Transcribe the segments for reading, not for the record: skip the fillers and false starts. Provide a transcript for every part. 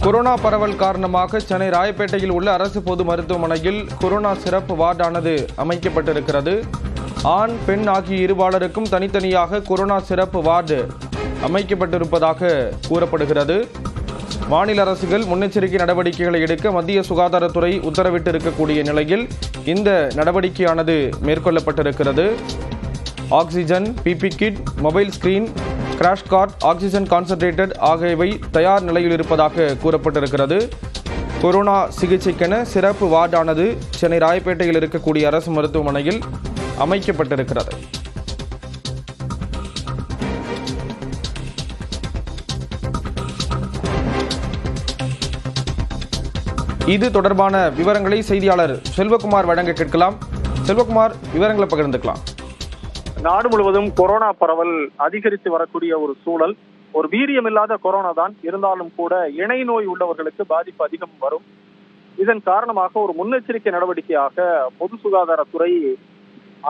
Corona பரவல் காரணமாக சென்னை ராயப்பேட்டையில் உள்ள அரசு பொது மருத்துவமனையில் கொரோனா சிறப்பு வார்டானது அமைக்கப்பட்டிருக்கிறது. ஆண், பெண் ஆகிய இருபாலருக்கும் தனித்தனியாக கொரோனா சிறப்பு வார்டு அமைக்கப்பட்டிருப்பதாக கூறப்படுகிறது. மாநில அரசுகள் முன்னெச்சரிக்கை நடவடிக்கைகளை எடுக்க மத்திய சுகாதாரத்துறை உத்தரவிட்டிருக்கக்கூடிய நிலையில் இந்த நடவடிக்கையானது மேற்கொள்ளப்பட்டிருக்கிறது. Oxygen, PP kit, mobile screen, crash cart, oxygen concentrated ஆகியவை தயார் நிலையில் இருப்பதாக கூறப்பட்டிருக்கிறது. கொரோனா சிகிச்சைக்கென சிறப்பு வார்டானது சென்னை ராயப்பேட்டையில் இருக்கக்கூடிய அரசு மருத்துவமனையில் அமைக்கப்பட்டிருக்கிறது. இது தொடர்பான விவரங்களை செய்தியாளர் செல்வகுமார் வழங்க கேட்கலாம். செல்வகுமார், விவரங்களை பகிர்ந்துக்கலாம். நாடு முழுவதும் கொரோனா பரவல் அதிகரித்து வரக்கூடிய ஒரு சூழல். ஒரு வீரியமில்லாத கொரோனா தான் இருந்தாலும் கூட இணை நோய் உள்ளவர்களுக்கு பாதிப்பு அதிகம் வரும். இதன் காரணமாக ஒரு முன்னெச்சரிக்கை நடவடிக்கையாக பொது சுகாதாரத்துறை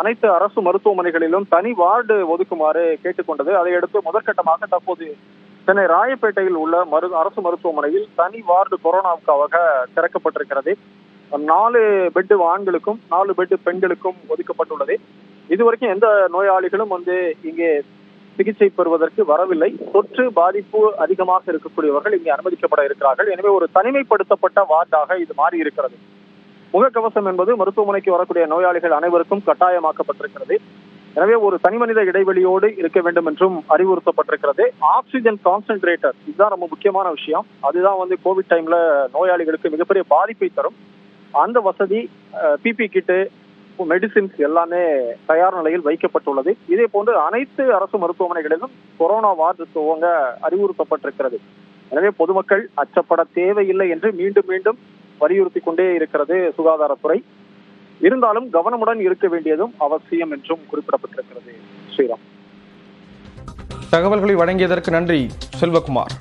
அனைத்து அரசு மருத்துவமனைகளிலும் தனி வார்டு ஒதுக்குமாறு கேட்டுக்கொண்டது. அதையடுத்து முதற்கட்டமாக தற்போது சென்னை ராயப்பேட்டையில் உள்ள அரசு மருத்துவமனையில் தனி வார்டு கொரோனாவுக்காக திறக்கப்பட்டிருக்கிறது. 4 பெட் ஆண்களுக்கும் 4 பெட் பெண்களுக்கும் ஒதுக்கப்பட்டுள்ளது. இதுவரைக்கும் எந்த நோயாளிகளும் இங்கே சிகிச்சை பெறுவதற்கு வரவில்லை. தொற்று பாதிப்பு அதிகமாக இருக்கக்கூடியவர்கள் இங்கே அனுமதிக்கப்பட இருக்கிறார்கள். எனவே ஒரு தனிமைப்படுத்தப்பட்ட வார்டாக இது மாறி இருக்கிறது. முகக்கவசம் என்பது மருத்துவமனைக்கு வரக்கூடிய நோயாளிகள் அனைவருக்கும் கட்டாயமாக்கப்பட்டிருக்கிறது. எனவே ஒரு தனிமனித இடைவெளியோடு இருக்க வேண்டும் என்றும் அறிவுறுத்தப்பட்டிருக்கிறது. ஆக்சிஜன் கான்சென்ட்ரேட்டர், இதுதான் ரொம்ப முக்கியமான விஷயம். அதுதான் கோவிட் டைம்ல நோயாளிகளுக்கு மிகப்பெரிய பாதிப்பை தரும். அந்த வசதி, பிபி கிட்டு, மெடிசின்ஸ் எல்லாமே தயார் நிலையில் வைக்கப்பட்டுள்ளது. இதே போன்று அனைத்து அரசு மருத்துவமனைகளிலும் கொரோனா வார்டு துவங்க அறிவுறுத்தப்பட்டிருக்கிறது. எனவே பொதுமக்கள் அச்சப்பட தேவையில்லை என்று மீண்டும் மீண்டும் வலியுறுத்தி கொண்டே இருக்கிறது சுகாதாரத்துறை. இருந்தாலும் கவனமுடன் இருக்க வேண்டியதும் அவசியம் என்றும் குறிப்பிடப்பட்டிருக்கிறது. ஸ்ரீராம், தகவல்களை வழங்கியதற்கு நன்றி செல்வகுமார்.